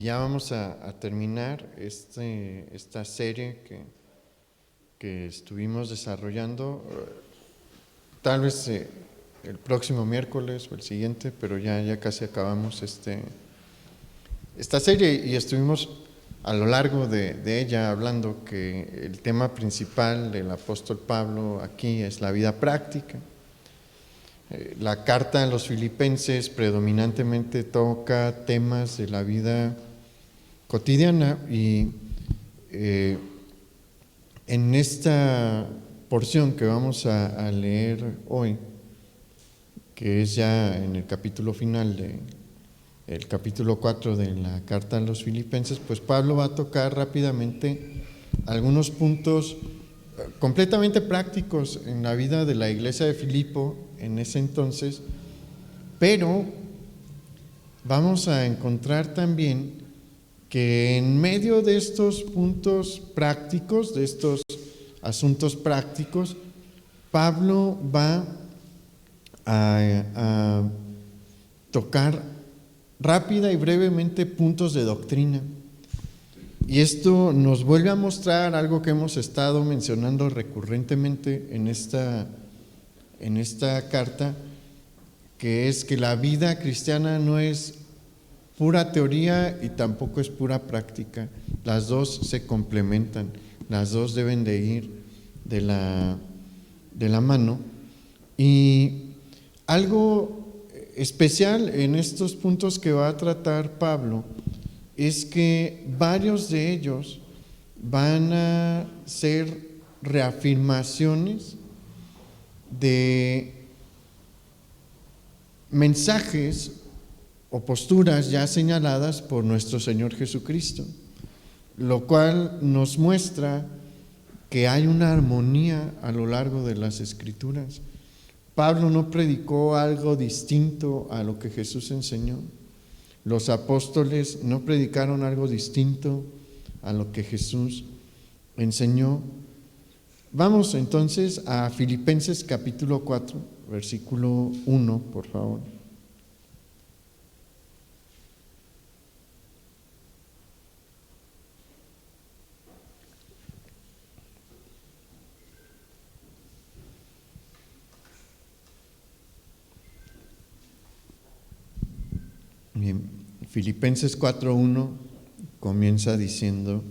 Ya vamos a terminar esta serie que estuvimos desarrollando, tal vez el próximo miércoles o el siguiente, pero ya casi acabamos esta serie y estuvimos a lo largo de ella hablando que el tema principal del apóstol Pablo aquí es la vida práctica. La carta a los Filipenses predominantemente toca temas de la vida cotidiana y en esta porción que vamos a leer hoy, que es ya en el capítulo final el capítulo 4 de la carta a los Filipenses, pues Pablo va a tocar rápidamente algunos puntos completamente prácticos en la vida de la iglesia de Filipo en ese entonces, pero vamos a encontrar también que en medio de estos puntos prácticos, de estos asuntos prácticos, Pablo va a tocar rápida y brevemente puntos de doctrina. Y esto nos vuelve a mostrar algo que hemos estado mencionando recurrentemente en esta carta, que es que la vida cristiana no es pura teoría y tampoco es pura práctica. Las dos se complementan, las dos deben de ir de la mano. Y algo especial en estos puntos que va a tratar Pablo es que varios de ellos van a ser reafirmaciones de mensajes o posturas ya señaladas por nuestro Señor Jesucristo, lo cual nos muestra que hay una armonía a lo largo de las Escrituras. Pablo no predicó algo distinto a lo que Jesús enseñó. Los apóstoles no predicaron algo distinto a lo que Jesús enseñó. Vamos entonces a Filipenses capítulo 4, versículo 1, por favor. Bien, Filipenses 4:1 comienza diciendo: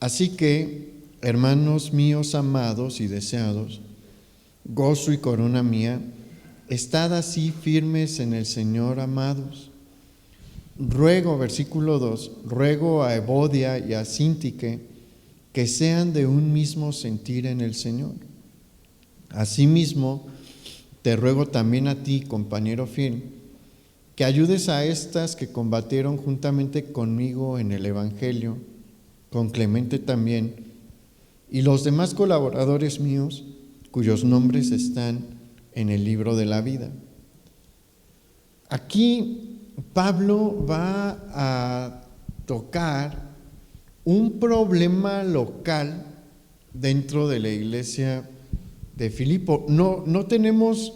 así que, hermanos míos amados y deseados, gozo y corona mía, estad así firmes en el Señor, amados. Ruego, versículo 2, ruego a Evodia y a Síntique que sean de un mismo sentir en el Señor. Asimismo, te ruego también a ti, compañero fiel, que ayudes a estas que combatieron juntamente conmigo en el Evangelio, con Clemente también, y los demás colaboradores míos, cuyos nombres están en el libro de la vida. Aquí Pablo va a tocar un problema local dentro de la iglesia de Filipo. No tenemos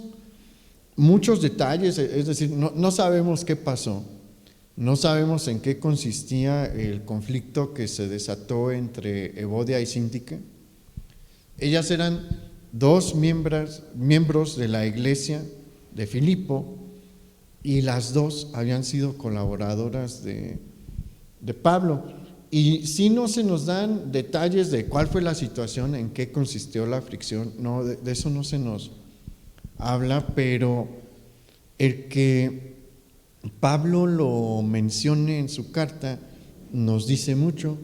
muchos detalles, es decir, no sabemos qué pasó, no sabemos en qué consistía el conflicto que se desató entre Evodia y Síntique. Ellas eran dos miembros de la iglesia de Filipo y las dos habían sido colaboradoras de Pablo. Y sí no se nos dan detalles de cuál fue la situación, en qué consistió la fricción, no, de eso no se nos habla, pero el que Pablo lo mencione en su carta nos dice mucho.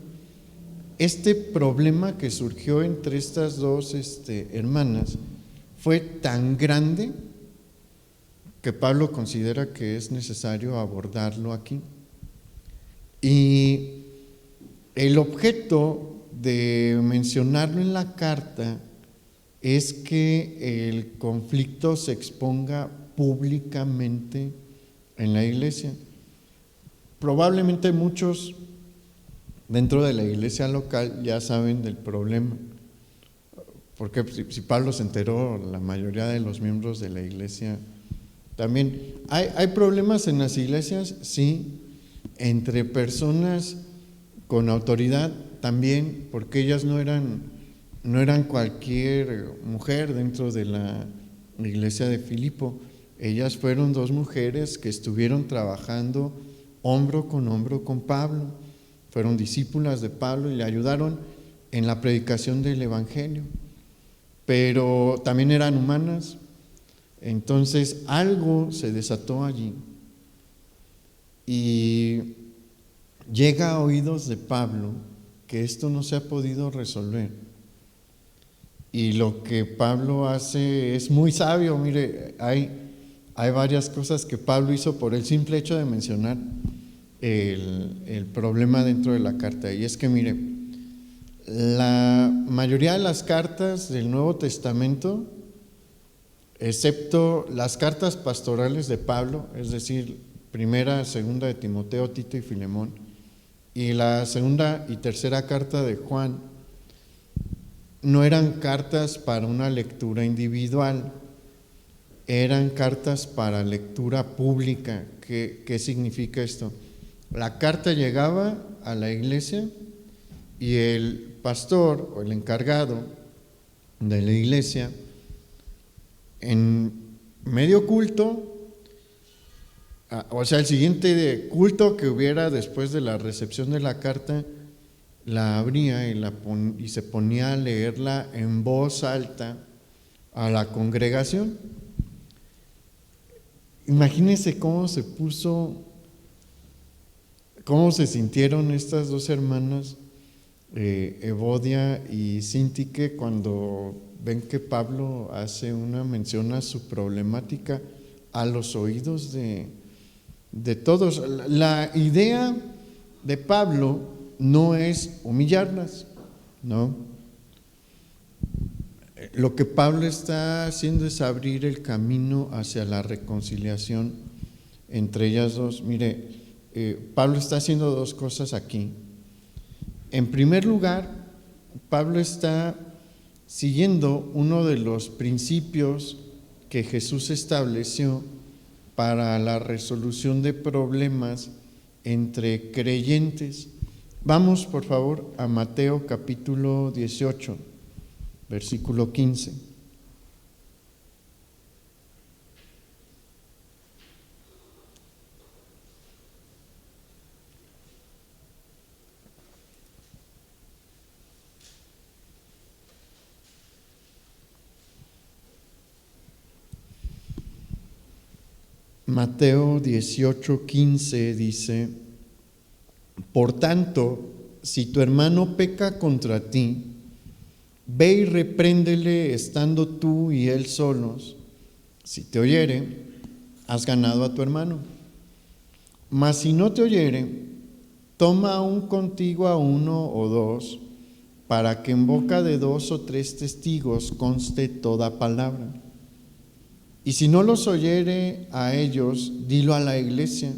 Este problema que surgió entre estas dos hermanas fue tan grande que Pablo considera que es necesario abordarlo aquí. Y el objeto de mencionarlo en la carta es que el conflicto se exponga públicamente en la iglesia. Probablemente muchos dentro de la iglesia local ya saben del problema, porque si Pablo se enteró, la mayoría de los miembros de la iglesia también. ¿Hay problemas en las iglesias? Sí, entre personas con autoridad también, porque ellas no eran cualquier mujer dentro de la iglesia de Filipo. Ellas fueron dos mujeres que estuvieron trabajando hombro con Pablo. Fueron discípulas de Pablo y le ayudaron en la predicación del evangelio, pero también eran humanas. Entonces algo se desató allí y llega a oídos de Pablo que esto no se ha podido resolver. Y lo que Pablo hace es muy sabio. Mire, hay varias cosas que Pablo hizo por el simple hecho de mencionar el problema dentro de la carta. Y es que, mire, la mayoría de las cartas del Nuevo Testamento, excepto las cartas pastorales de Pablo, es decir, primera, segunda de Timoteo, Tito y Filemón, y la segunda y tercera carta de Juan, no eran cartas para una lectura individual, eran cartas para lectura pública. ¿Qué significa esto? La carta llegaba a la iglesia y el pastor o el encargado de la iglesia, en medio culto, o sea, el siguiente culto que hubiera después de la recepción de la carta, la abría y se ponía a leerla en voz alta a la congregación. Imagínense cómo se sintieron estas dos hermanas, Evodia y Síntique, cuando ven que Pablo hace una mención a su problemática a los oídos de todos. La idea de Pablo no es humillarlas, ¿no? Lo que Pablo está haciendo es abrir el camino hacia la reconciliación entre ellas dos. Mire, Pablo está haciendo dos cosas aquí. En primer lugar, Pablo está siguiendo uno de los principios que Jesús estableció para la resolución de problemas entre creyentes. Vamos, por favor, a Mateo capítulo 18, versículo 15. Mateo 18, 15 dice: por tanto, si tu hermano peca contra ti, ve y repréndele estando tú y él solos. Si te oyere, has ganado a tu hermano. Mas si no te oyere, toma aún contigo a uno o dos, para que en boca de 2 o 3 testigos conste toda palabra. Y si no los oyere a ellos, dilo a la iglesia.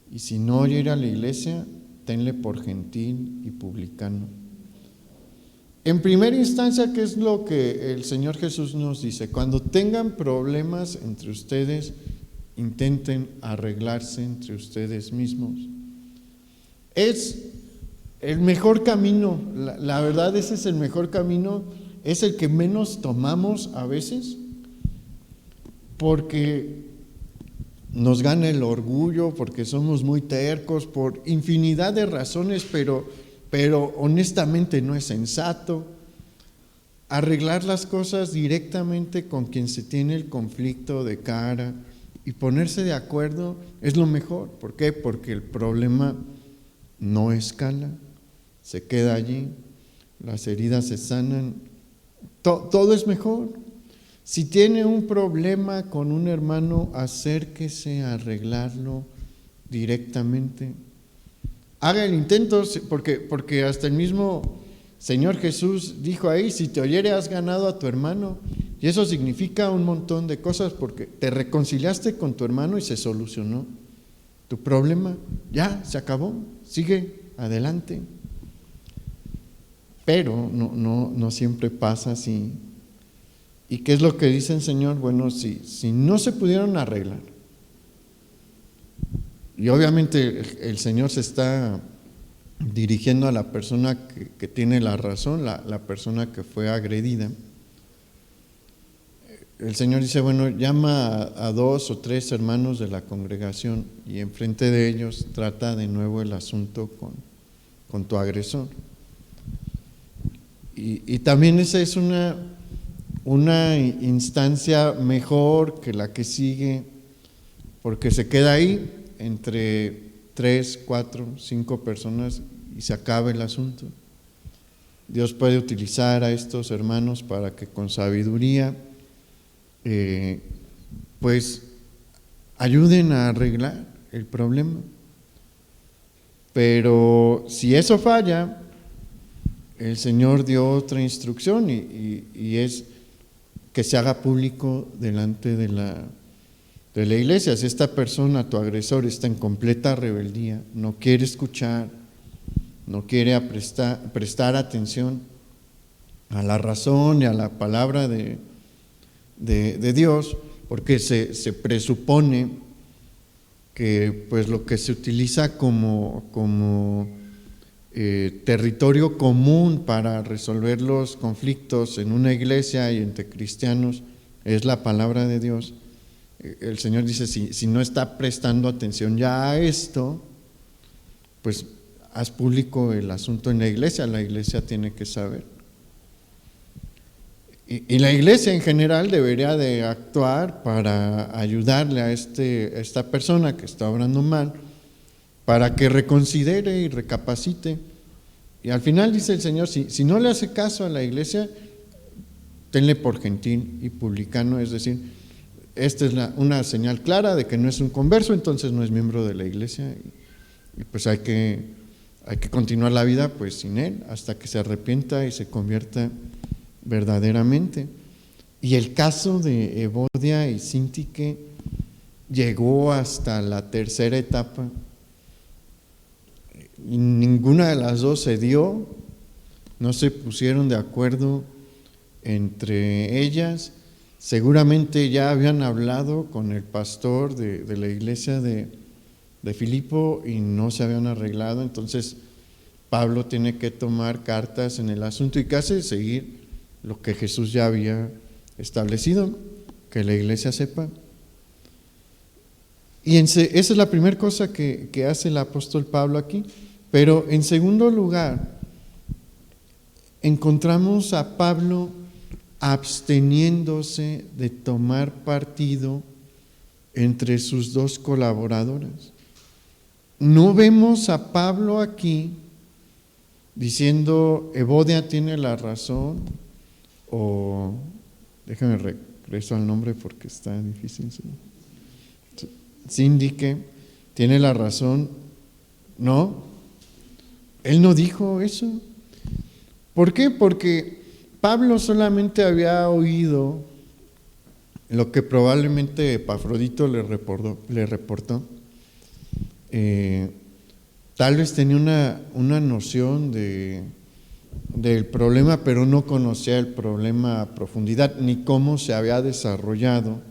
Y si no oyere a la iglesia, tenle por gentil y publicano. En primera instancia, ¿qué es lo que el Señor Jesús nos dice? Cuando tengan problemas entre ustedes, intenten arreglarse entre ustedes mismos. Es el mejor camino, la verdad, ese es el mejor camino, es el que menos tomamos a veces, porque nos gana el orgullo, porque somos muy tercos, por infinidad de razones, pero honestamente no es sensato. Arreglar las cosas directamente con quien se tiene el conflicto de cara y ponerse de acuerdo es lo mejor. ¿Por qué? Porque el problema no escala, se queda allí, las heridas se sanan, todo es mejor. Si tiene un problema con un hermano, acérquese a arreglarlo directamente. Haga el intento, porque hasta el mismo Señor Jesús dijo ahí: si te oyere, has ganado a tu hermano. Y eso significa un montón de cosas, porque te reconciliaste con tu hermano y se solucionó tu problema. Ya, se acabó, sigue adelante. Pero no siempre pasa así. ¿Y qué es lo que dice el Señor? Bueno, si no se pudieron arreglar, Y obviamente el Señor se está dirigiendo a la persona que tiene la razón, la persona que fue agredida. El Señor dice, bueno, llama a 2 o 3 hermanos de la congregación y enfrente de ellos trata de nuevo el asunto con tu agresor. Y también esa es una instancia mejor que la que sigue, porque se queda ahí entre 3, 4, 5 personas y se acaba el asunto. Dios puede utilizar a estos hermanos para que con sabiduría pues ayuden a arreglar el problema. Pero si eso falla, el Señor dio otra instrucción y es que se haga público delante de la iglesia. Si esta persona, tu agresor, está en completa rebeldía, no quiere escuchar, no quiere prestar atención a la razón y a la palabra de Dios, porque se presupone que pues lo que se utiliza como territorio común para resolver los conflictos en una iglesia y entre cristianos es la palabra de Dios. El Señor dice, si no está prestando atención ya a esto, pues haz público el asunto en la iglesia tiene que saber. Y la iglesia en general debería de actuar para ayudarle a esta persona que está obrando mal, para que reconsidere y recapacite. Y al final dice el Señor, si no le hace caso a la iglesia, tenle por gentil y publicano, es decir, esta es una señal clara de que no es un converso, entonces no es miembro de la iglesia y pues hay que continuar la vida pues sin él hasta que se arrepienta y se convierta verdaderamente. Y el caso de Evodia y Síntique llegó hasta la tercera etapa y ninguna de las dos se dio, no se pusieron de acuerdo entre ellas. Seguramente ya habían hablado con el pastor de la iglesia de Filipo y no se habían arreglado, entonces Pablo tiene que tomar cartas en el asunto y casi seguir lo que Jesús ya había establecido, que la iglesia sepa. Y esa es la primera cosa que hace el apóstol Pablo aquí. Pero en segundo lugar, encontramos a Pablo absteniéndose de tomar partido entre sus dos colaboradoras. No vemos a Pablo aquí diciendo Evodia tiene la razón, o déjame regreso al nombre porque está difícil. Síntique tiene la razón. No, él no dijo eso. ¿Por qué? Porque Pablo solamente había oído lo que probablemente Epafrodito le reportó. Tal vez tenía una noción del problema, pero no conocía el problema a profundidad, ni cómo se había desarrollado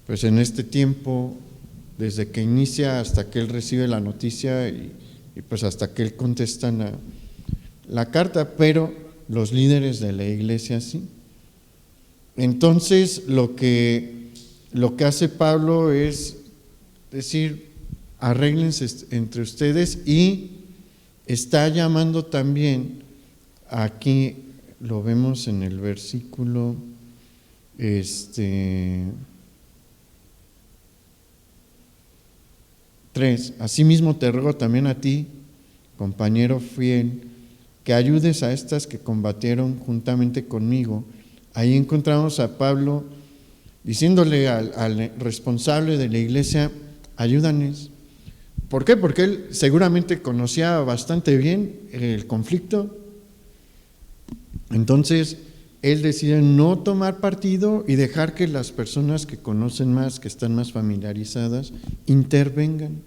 pues en este tiempo, desde que inicia hasta que él recibe la noticia y pues hasta que él contesta la carta, pero los líderes de la iglesia sí. Entonces lo que hace Pablo es decir, arréglense entre ustedes, y está llamando también, aquí lo vemos en el versículo 3, asimismo te ruego también a ti, compañero fiel, que ayudes a estas que combatieron juntamente conmigo. Ahí encontramos a Pablo diciéndole al responsable de la iglesia, ayúdanos. ¿Por qué? Porque él seguramente conocía bastante bien el conflicto. Entonces, él decide no tomar partido y dejar que las personas que conocen más, que están más familiarizadas, intervengan.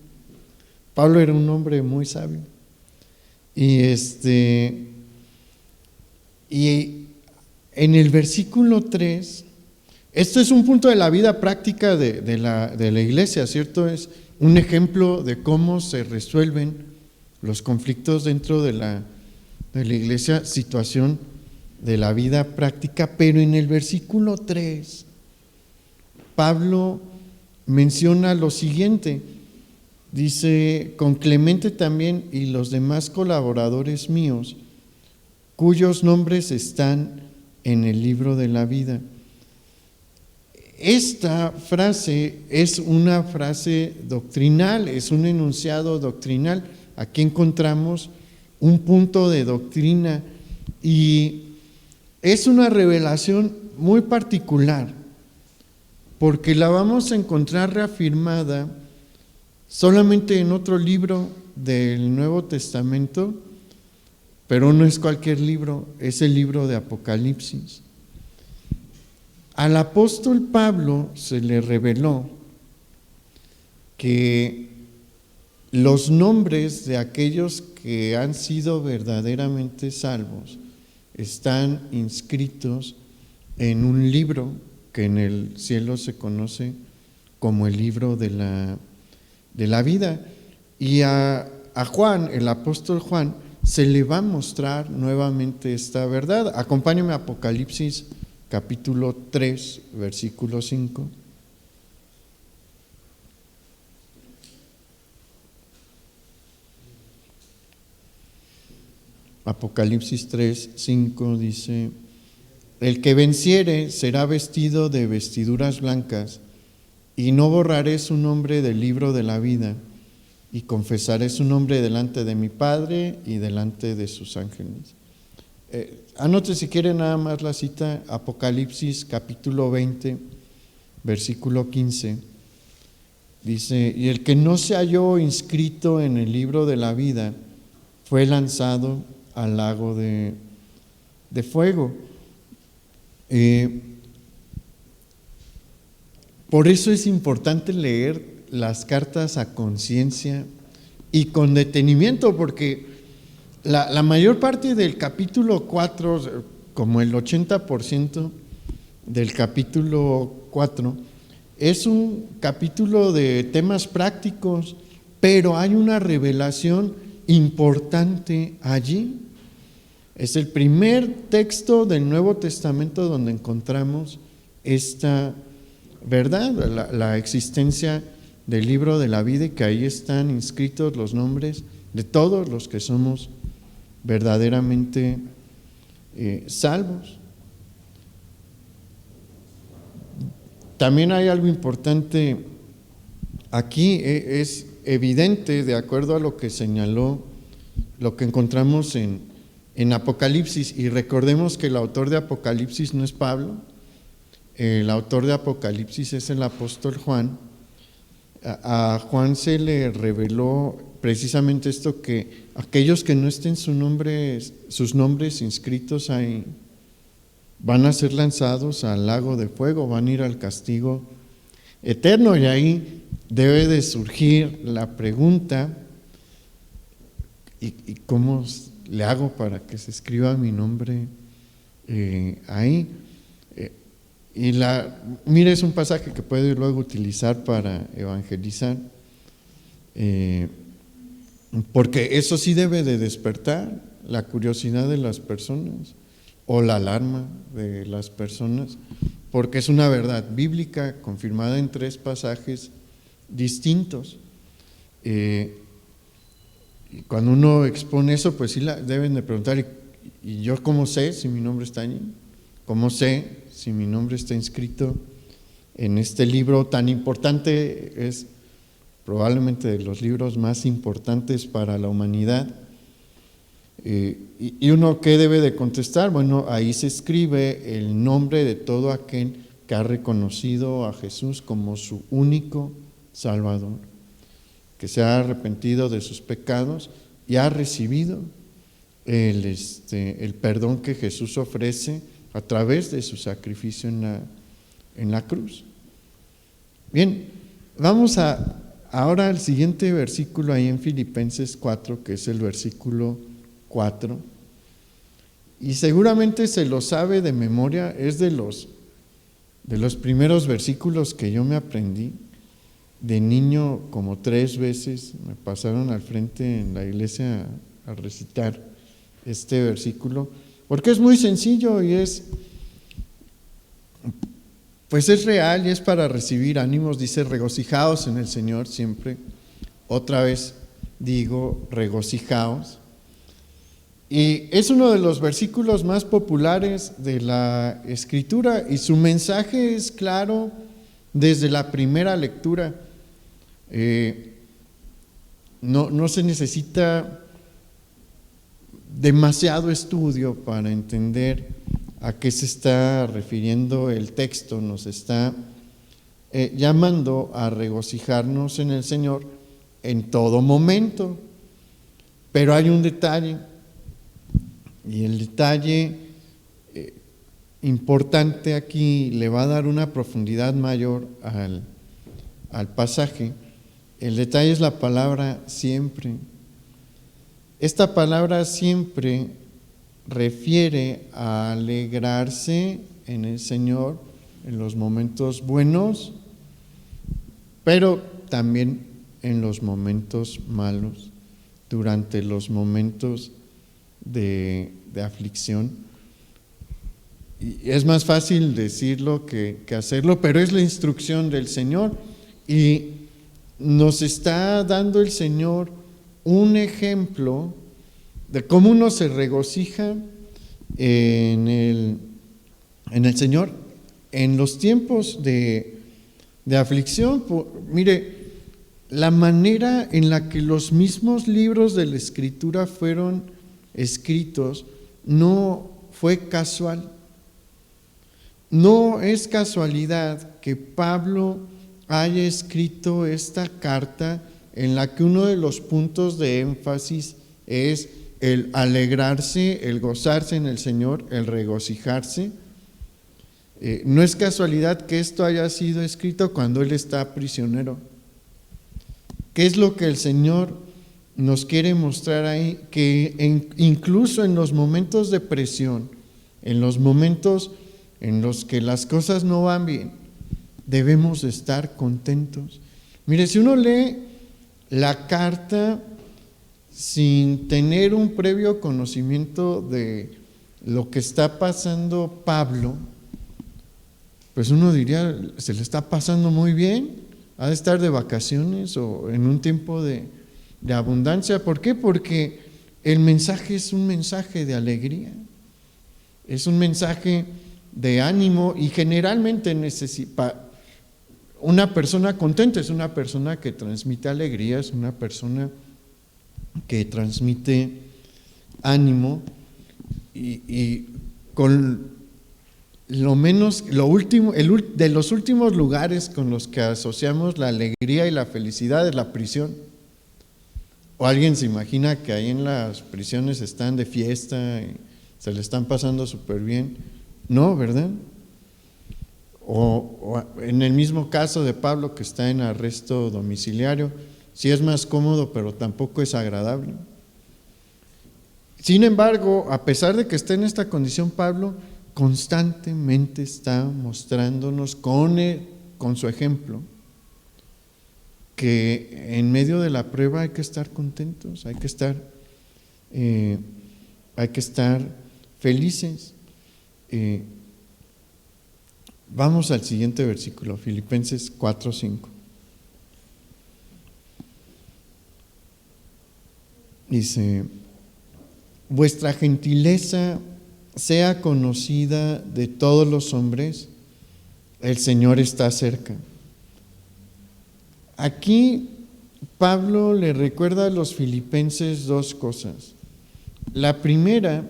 Pablo era un hombre muy sabio. Y en el versículo 3, Esto es un punto de la vida práctica de la iglesia, ¿cierto? Es un ejemplo de cómo se resuelven los conflictos dentro de la iglesia, situación de la vida práctica. Pero en el versículo 3, Pablo menciona lo siguiente. Dice: con Clemente también y los demás colaboradores míos, cuyos nombres están en el libro de la vida. Esta frase es una frase doctrinal, es un enunciado doctrinal. Aquí encontramos un punto de doctrina y es una revelación muy particular, porque la vamos a encontrar reafirmada solamente en otro libro del Nuevo Testamento, pero no es cualquier libro, es el libro de Apocalipsis. Al apóstol Pablo se le reveló que los nombres de aquellos que han sido verdaderamente salvos están inscritos en un libro que en el cielo se conoce como el libro de la vida. Y a Juan, el apóstol Juan, se le va a mostrar nuevamente esta verdad. Acompáñame a Apocalipsis capítulo 3, versículo 5. Apocalipsis 3, 5 dice: el que venciere será vestido de vestiduras blancas, y no borraré su nombre del libro de la vida, y confesaré su nombre delante de mi Padre y delante de sus ángeles. Anote si quiere nada más la cita, Apocalipsis capítulo 20, versículo 15. Dice: y el que no se halló inscrito en el libro de la vida fue lanzado al lago de fuego. Por eso es importante leer las cartas a conciencia y con detenimiento, porque la mayor parte del capítulo 4, como el 80% del capítulo 4, es un capítulo de temas prácticos, pero hay una revelación importante allí. Es el primer texto del Nuevo Testamento donde encontramos esta verdad, la existencia del libro de la vida, y que ahí están inscritos los nombres de todos los que somos verdaderamente salvos. También hay algo importante aquí, es evidente, de acuerdo a lo que señaló, lo que encontramos en Apocalipsis, y recordemos que el autor de Apocalipsis no es Pablo, el autor de Apocalipsis es el apóstol Juan. A Juan se le reveló precisamente esto, que aquellos que no estén sus nombres inscritos ahí van a ser lanzados al lago de fuego, van a ir al castigo eterno. Y ahí debe de surgir la pregunta: ¿y cómo le hago para que se escriba mi nombre ahí? Mire, es un pasaje que puede luego utilizar para evangelizar, porque eso sí debe de despertar la curiosidad de las personas o la alarma de las personas, porque es una verdad bíblica confirmada en 3 pasajes distintos. Y cuando uno expone eso, pues sí deben de preguntar: ¿y yo cómo sé si mi nombre está allí? ¿Cómo sé si mi nombre está inscrito en este libro tan importante? Es probablemente de los libros más importantes para la humanidad. ¿Y uno qué debe de contestar? Bueno, ahí se escribe el nombre de todo aquel que ha reconocido a Jesús como su único Salvador, que se ha arrepentido de sus pecados y ha recibido el perdón que Jesús ofrece a través de su sacrificio en la cruz. Bien, vamos ahora al siguiente versículo ahí en Filipenses 4, que es el versículo 4, y seguramente se lo sabe de memoria, es de de los primeros versículos que yo me aprendí. De niño, como 3 veces me pasaron al frente en la iglesia a recitar este versículo, porque es muy sencillo y pues es real y es para recibir ánimos. Dice: regocijaos en el Señor siempre. Otra vez digo, regocijaos. Y es uno de los versículos más populares de la Escritura y su mensaje es claro desde la primera lectura. No se necesita demasiado estudio para entender a qué se está refiriendo el texto. Nos está llamando a regocijarnos en el Señor en todo momento. Pero hay un detalle, y el detalle importante aquí le va a dar una profundidad mayor al pasaje. El detalle es la palabra siempre. Esta palabra siempre refiere a alegrarse en el Señor en los momentos buenos, pero también en los momentos malos, durante los momentos de aflicción. Y es más fácil decirlo que hacerlo, pero es la instrucción del Señor y nos está dando el Señor un ejemplo de cómo uno se regocija en el Señor en los tiempos de aflicción. Mire, la manera en la que los mismos libros de la Escritura fueron escritos no fue casual. No es casualidad que Pablo haya escrito esta carta en la que uno de los puntos de énfasis es el alegrarse, el gozarse en el Señor, el regocijarse. No es casualidad que esto haya sido escrito cuando él está prisionero. ¿Qué es lo que el Señor nos quiere mostrar ahí? Que incluso en los momentos de presión, en los momentos en los que las cosas no van bien, debemos estar contentos. Mire, si uno lee la carta sin tener un previo conocimiento de lo que está pasando Pablo, pues uno diría, se le está pasando muy bien, ha de estar de vacaciones o en un tiempo de abundancia. ¿Por qué? Porque el mensaje es un mensaje de alegría, es un mensaje de ánimo y generalmente una persona contenta es una persona que transmite alegría, es una persona que transmite ánimo y con de los últimos lugares con los que asociamos la alegría y la felicidad es la prisión. O alguien se imagina que ahí en las prisiones están de fiesta y se le están pasando súper bien. No, ¿verdad? O en el mismo caso de Pablo, que está en arresto domiciliario, sí es más cómodo, pero tampoco es agradable. Sin embargo, a pesar de que está en esta condición, Pablo constantemente está mostrándonos con su ejemplo que en medio de la prueba hay que estar contentos, hay que estar felices. Vamos al siguiente versículo, Filipenses 4:5. Dice: vuestra gentileza sea conocida de todos los hombres, el Señor está cerca. Aquí Pablo le recuerda a los filipenses 2 cosas. La primera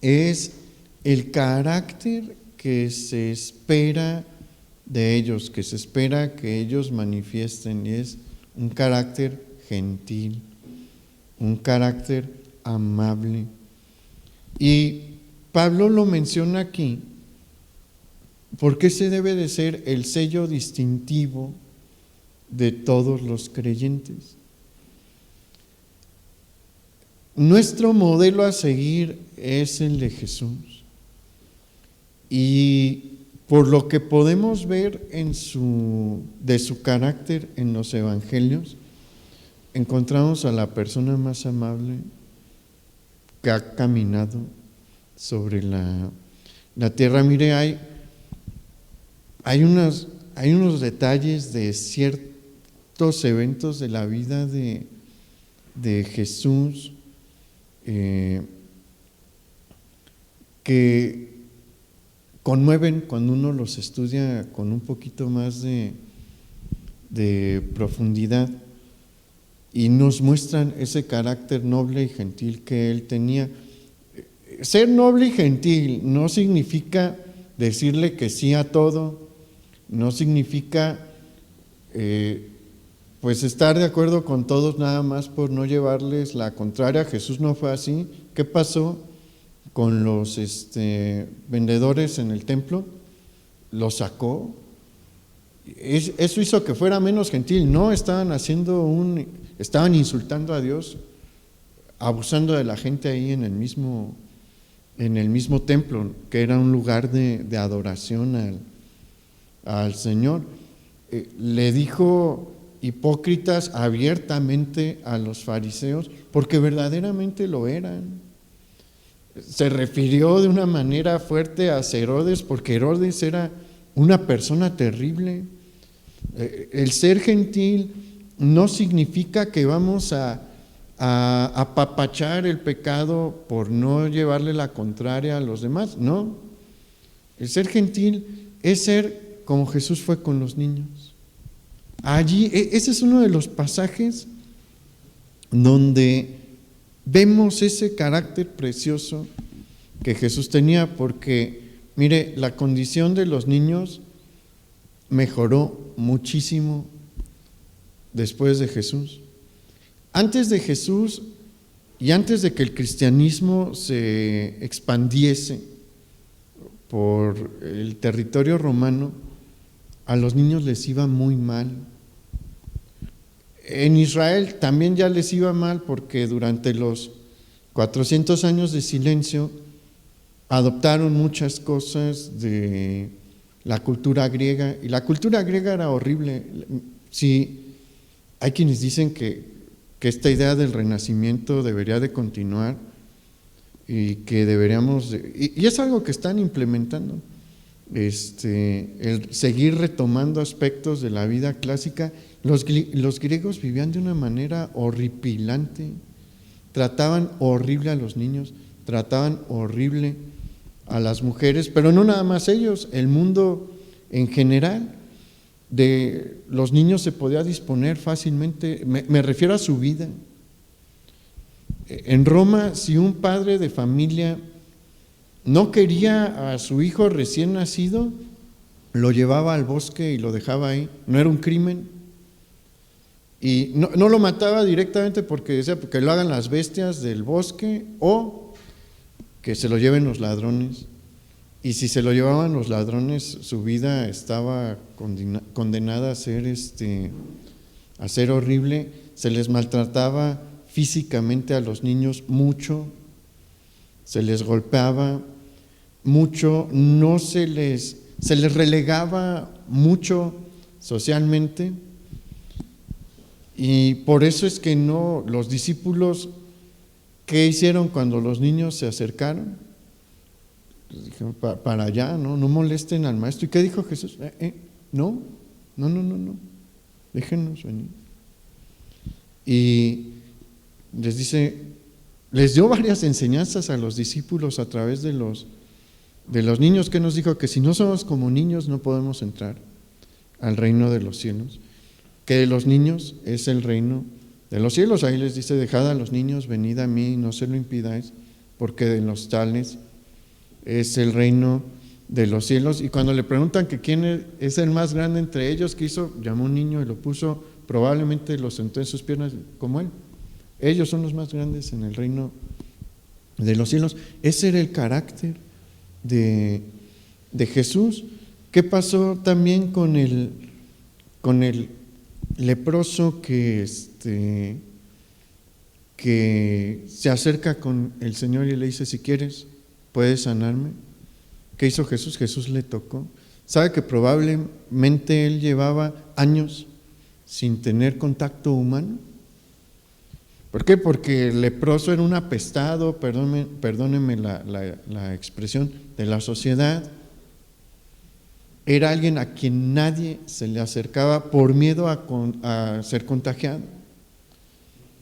es el carácter que se espera de ellos, que se espera que ellos manifiesten, y es un carácter gentil, un carácter amable. Y Pablo lo menciona aquí porque ese debe de ser el sello distintivo de todos los creyentes. Nuestro modelo a seguir es el de Jesús. Y por lo que podemos ver de su carácter en los evangelios, encontramos a la persona más amable que ha caminado sobre la tierra. Mire, hay unos detalles de ciertos eventos de la vida de Jesús que conmueven cuando uno los estudia con un poquito más de profundidad y nos muestran ese carácter noble y gentil que él tenía. Ser noble y gentil no significa decirle que sí a todo, no significa pues estar de acuerdo con todos nada más por no llevarles la contraria. Jesús no fue así. ¿Qué pasó con los vendedores en el templo? Los sacó. Eso hizo que fuera menos gentil. No estaban estaban insultando a Dios, abusando de la gente ahí en el mismo templo, que era un lugar de adoración al Señor. Le dijo hipócritas abiertamente a los fariseos, porque verdaderamente lo eran. Se refirió de una manera fuerte a Herodes, porque Herodes era una persona terrible. El ser gentil no significa que vamos a apapachar el pecado por no llevarle la contraria a los demás, no. El ser gentil es ser como Jesús fue con los niños. Allí, ese es uno de los pasajes donde vemos ese carácter precioso que Jesús tenía, porque, mire, la condición de los niños mejoró muchísimo después de Jesús. Antes de Jesús y antes de que el cristianismo se expandiese por el territorio romano, a los niños les iba muy mal. En Israel también ya les iba mal, porque durante los 400 años de silencio adoptaron muchas cosas de la cultura griega, y la cultura griega era horrible. Sí, hay quienes dicen que esta idea del renacimiento debería de continuar y que deberíamos y es algo que están implementando, el seguir retomando aspectos de la vida clásica. Los griegos vivían de una manera horripilante, trataban horrible a los niños, trataban horrible a las mujeres, pero no nada más ellos, el mundo en general. De los niños se podía disponer fácilmente, me refiero a su vida. En Roma, si un padre de familia no quería a su hijo recién nacido, lo llevaba al bosque y lo dejaba ahí. No era un crimen. Y no lo mataba directamente porque decía que lo hagan las bestias del bosque o que se lo lleven los ladrones. Y si se lo llevaban los ladrones, su vida estaba condenada a ser horrible. Se les maltrataba físicamente a los niños mucho, se les golpeaba mucho, se les relegaba mucho socialmente. Y por eso es que los discípulos, ¿qué hicieron cuando los niños se acercaron? Dijeron, para allá, no molesten al maestro. ¿Y qué dijo Jesús? No, déjenos venir. Y les dio varias enseñanzas a los discípulos a través de los niños, que nos dijo que si no somos como niños no podemos entrar al reino de los cielos, que de los niños es el reino de los cielos. Ahí les dice: dejad a los niños, venid a mí, no se lo impidáis, porque de los tales es el reino de los cielos. Y cuando le preguntan que quién es el más grande entre ellos, ¿qué hizo? Llamó a un niño y lo puso, probablemente lo sentó en sus piernas como él. Ellos son los más grandes en el reino de los cielos. Ese era el carácter de Jesús. ¿Qué pasó también con el leproso que se acerca con el Señor y le dice: si quieres, ¿puedes sanarme? ¿Qué hizo Jesús? Jesús le tocó. ¿Sabe que probablemente él llevaba años sin tener contacto humano? ¿Por qué? Porque el leproso era un apestado, perdónenme la expresión, de la sociedad. Era alguien a quien nadie se le acercaba por miedo a ser contagiado.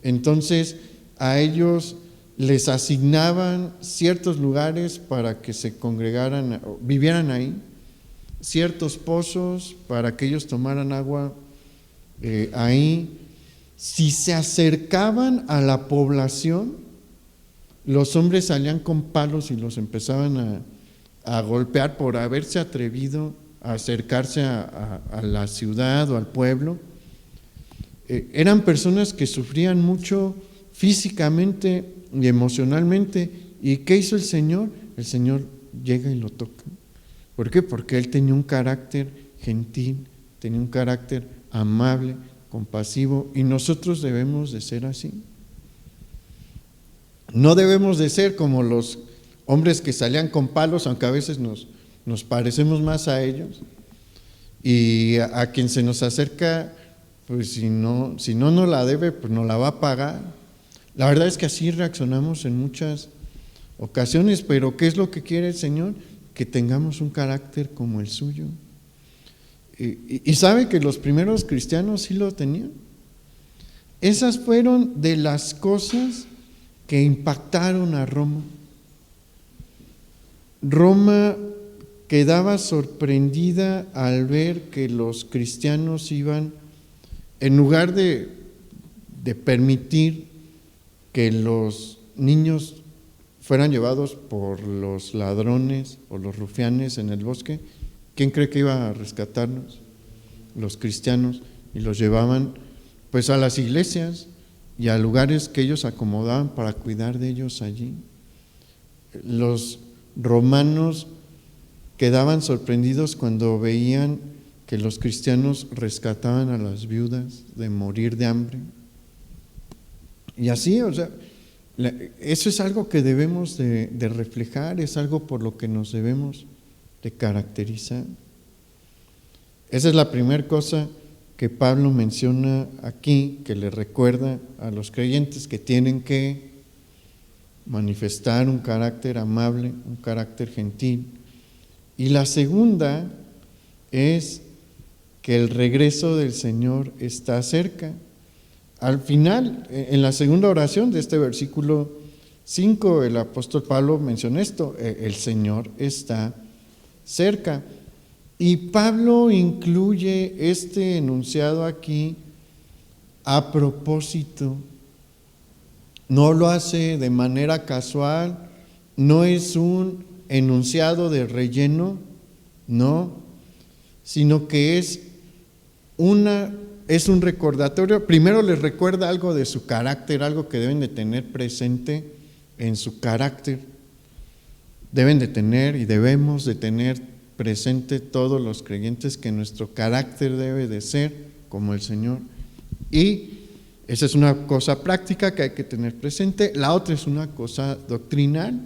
Entonces, a ellos les asignaban ciertos lugares para que se congregaran, vivieran ahí, ciertos pozos para que ellos tomaran agua ahí. Si se acercaban a la población, los hombres salían con palos y los empezaban a golpear por haberse atrevido a acercarse a la ciudad o al pueblo. Eran personas que sufrían mucho físicamente y emocionalmente. ¿Y qué hizo el Señor? El Señor llega y lo toca. ¿Por qué? Porque Él tenía un carácter gentil, tenía un carácter amable, compasivo, y nosotros debemos de ser así. No debemos de ser como los hombres que salían con palos, aunque a veces nos parecemos más a ellos, y a quien se nos acerca, pues si no nos la debe, pues nos la va a pagar. La verdad es que así reaccionamos en muchas ocasiones, pero ¿qué es lo que quiere el Señor? Que tengamos un carácter como el suyo. Y sabe que los primeros cristianos sí lo tenían. Esas fueron de las cosas que impactaron a Roma. Roma quedaba sorprendida al ver que los cristianos iban, en lugar de permitir que los niños fueran llevados por los ladrones o los rufianes en el bosque, ¿quién cree que iba a rescatarnos? Los cristianos, y los llevaban pues a las iglesias y a lugares que ellos acomodaban para cuidar de ellos allí. Los romanos quedaban sorprendidos cuando veían que los cristianos rescataban a las viudas de morir de hambre. Y así, o sea, eso es algo que debemos de reflejar, es algo por lo que nos debemos de caracterizar. Esa es la primera cosa que Pablo menciona aquí, que le recuerda a los creyentes que tienen que manifestar un carácter amable, un carácter gentil. Y la segunda es que el regreso del Señor está cerca. Al final, en la segunda oración de este versículo 5, el apóstol Pablo menciona esto: el Señor está cerca. Y Pablo incluye este enunciado aquí a propósito. No lo hace de manera casual, no es un enunciado de relleno, no, sino que es un recordatorio. Primero les recuerda algo de su carácter, algo que deben de tener presente en su carácter. Deben de tener y debemos de tener presente todos los creyentes que nuestro carácter debe de ser como el Señor. Y esa es una cosa práctica que hay que tener presente. La otra es una cosa doctrinal,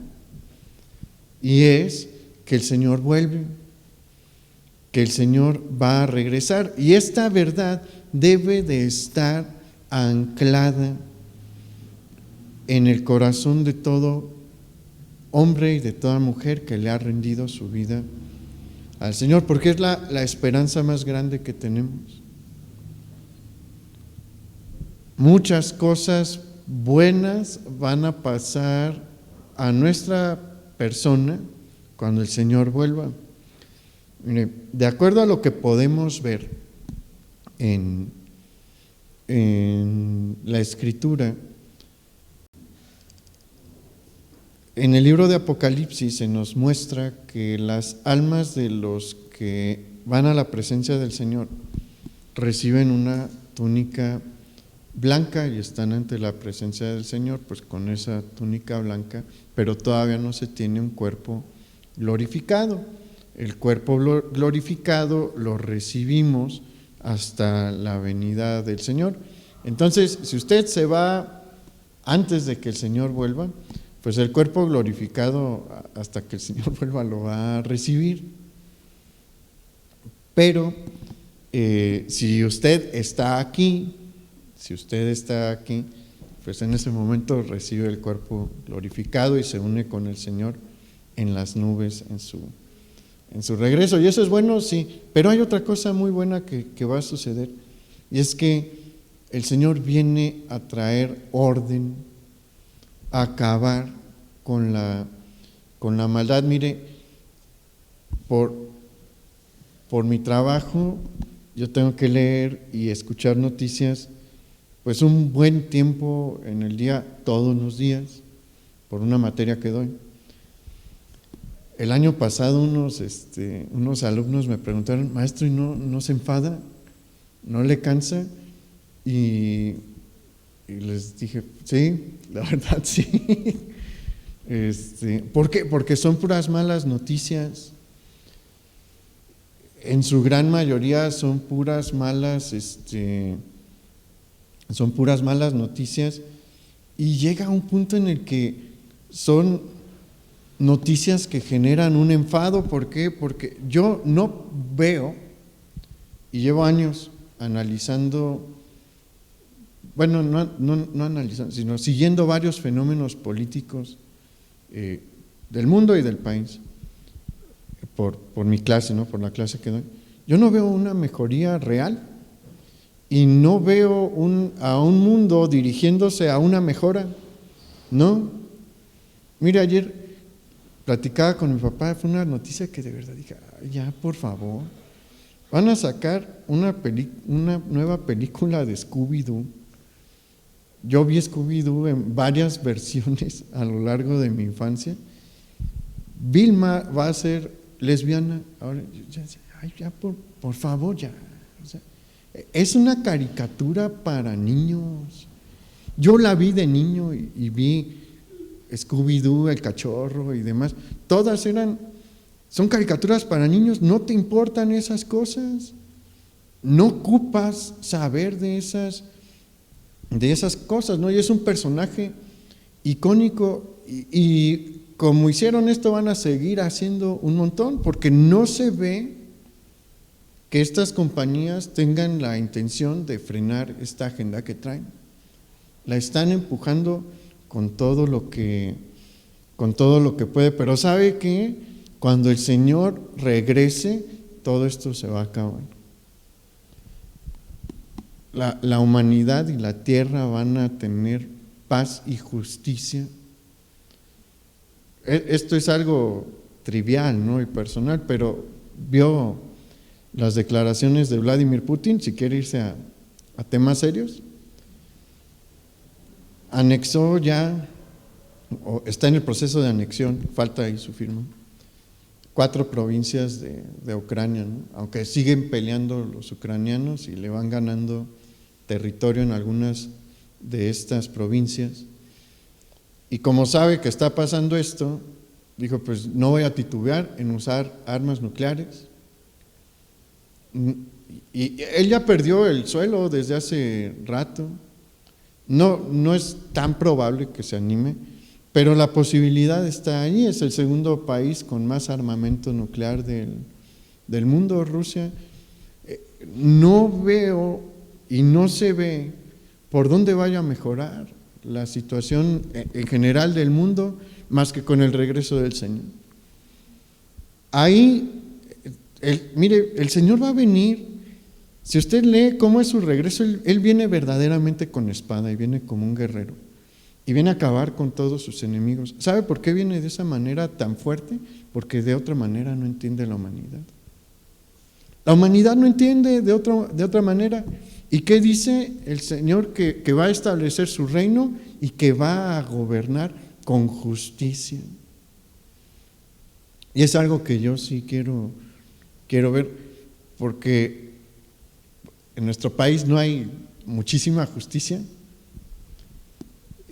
y es que el Señor vuelve, que el Señor va a regresar. Y esta verdad debe de estar anclada en el corazón de todo hombre y de toda mujer que le ha rendido su vida al Señor, porque es la esperanza más grande que tenemos. Muchas cosas buenas van a pasar a nuestra persona cuando el Señor vuelva. Mire, de acuerdo a lo que podemos ver en la Escritura, en el libro de Apocalipsis se nos muestra que las almas de los que van a la presencia del Señor reciben una túnica blanca y están ante la presencia del Señor pues con esa túnica blanca, pero todavía no se tiene un cuerpo glorificado. El cuerpo glorificado lo recibimos hasta la venida del Señor. Entonces, si usted se va antes de que el Señor vuelva, pues el cuerpo glorificado hasta que el Señor vuelva lo va a recibir. Pero si usted está aquí, pues en ese momento recibe el cuerpo glorificado y se une con el Señor en las nubes en su regreso. Y eso es bueno, sí, pero hay otra cosa muy buena que va a suceder, y es que el Señor viene a traer orden, a acabar con la maldad. Mire, por mi trabajo yo tengo que leer y escuchar noticias pues un buen tiempo en el día, todos los días, por una materia que doy. El año pasado unos alumnos me preguntaron: maestro, ¿y no se enfada? ¿No le cansa? Y les dije: sí, la verdad sí. ¿Por qué? Porque son puras malas noticias. En su gran mayoría son puras malas noticias, y llega un punto en el que son noticias que generan un enfado. ¿Por qué? Porque yo no veo, y llevo años analizando, bueno, no analizando, sino siguiendo varios fenómenos políticos del mundo y del país, por mi clase, ¿no? Por la clase que doy. Yo no veo una mejoría real, y no veo a un mundo dirigiéndose a una mejora, ¿no? Mire, ayer platicaba con mi papá, fue una noticia que de verdad dije: ya, por favor, van a sacar una nueva película de Scooby-Doo. Yo vi Scooby-Doo en varias versiones a lo largo de mi infancia. Vilma va a ser lesbiana. Ahora, ya por favor, ya. O sea, es una caricatura para niños. Yo la vi de niño y vi Scooby-Doo, el cachorro y demás. Todas son caricaturas para niños. No te importan esas cosas. No ocupas saber de esas cosas, ¿no? Y es un personaje icónico, y como hicieron esto van a seguir haciendo un montón, porque no se ve que estas compañías tengan la intención de frenar esta agenda que traen. La están empujando con todo lo que puede, pero sabe que cuando el Señor regrese, todo esto se va a acabar. La humanidad y la tierra van a tener paz y justicia. Esto es algo trivial, ¿no? Y personal, pero vio las declaraciones de Vladimir Putin, si quiere irse a temas serios. Anexó ya, o está en el proceso de anexión, falta ahí su firma, 4 provincias de Ucrania, ¿no? Aunque siguen peleando los ucranianos y le van ganando territorio en algunas de estas provincias. Y como sabe que está pasando esto, dijo: pues no voy a titubear en usar armas nucleares. Y él ya perdió el suelo desde hace rato. No es tan probable que se anime, pero la posibilidad está ahí. Es el segundo país con más armamento nuclear del mundo, Rusia. No veo y no se ve por dónde vaya a mejorar la situación en general del mundo, más que con el regreso del Señor. Ahí, mire, el Señor va a venir. Si usted lee cómo es su regreso, Él viene verdaderamente con espada, y viene como un guerrero, y viene a acabar con todos sus enemigos. ¿Sabe por qué viene de esa manera tan fuerte? Porque de otra manera no entiende la humanidad. La humanidad no entiende de otra manera. ¿Y qué dice el Señor? Que va a establecer su reino y que va a gobernar con justicia. Y es algo que yo sí quiero ver, porque en nuestro país no hay muchísima justicia,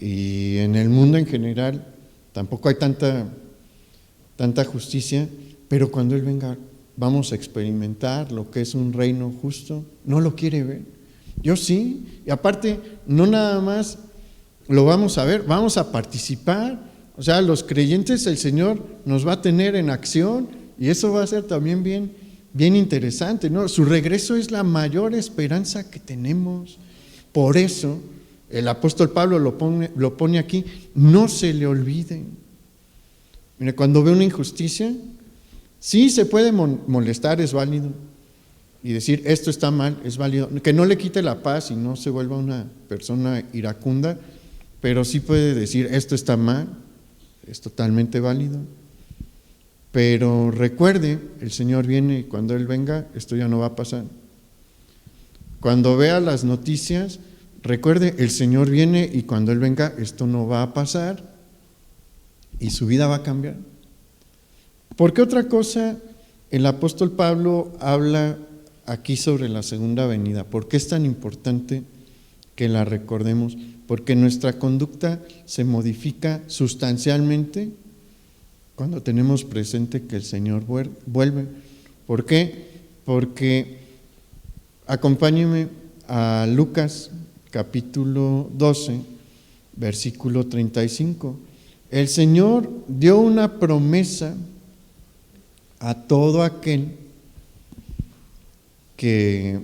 y en el mundo en general tampoco hay tanta justicia, pero cuando Él venga vamos a experimentar lo que es un reino justo. No lo quiere ver. Yo sí, y aparte no nada más lo vamos a ver, vamos a participar. O sea, los creyentes, el Señor nos va a tener en acción, y eso va a ser también bien bien interesante, ¿no? Su regreso es la mayor esperanza que tenemos. Por eso el apóstol Pablo lo pone aquí, no se le olviden. Mire, cuando ve una injusticia, sí se puede molestar, es válido, y decir esto está mal, es válido, que no le quite la paz y no se vuelva una persona iracunda, pero sí puede decir esto está mal, es totalmente válido. Pero recuerde, el Señor viene y cuando Él venga, esto ya no va a pasar. Cuando vea las noticias, recuerde, el Señor viene y cuando Él venga, esto no va a pasar y su vida va a cambiar. ¿Por qué otra cosa el apóstol Pablo habla aquí sobre la segunda venida? ¿Por qué es tan importante que la recordemos? Porque nuestra conducta se modifica sustancialmente cuando tenemos presente que el Señor vuelve. ¿Por qué? Porque acompáñenme a Lucas capítulo 12, versículo 35. El Señor dio una promesa a todo aquel que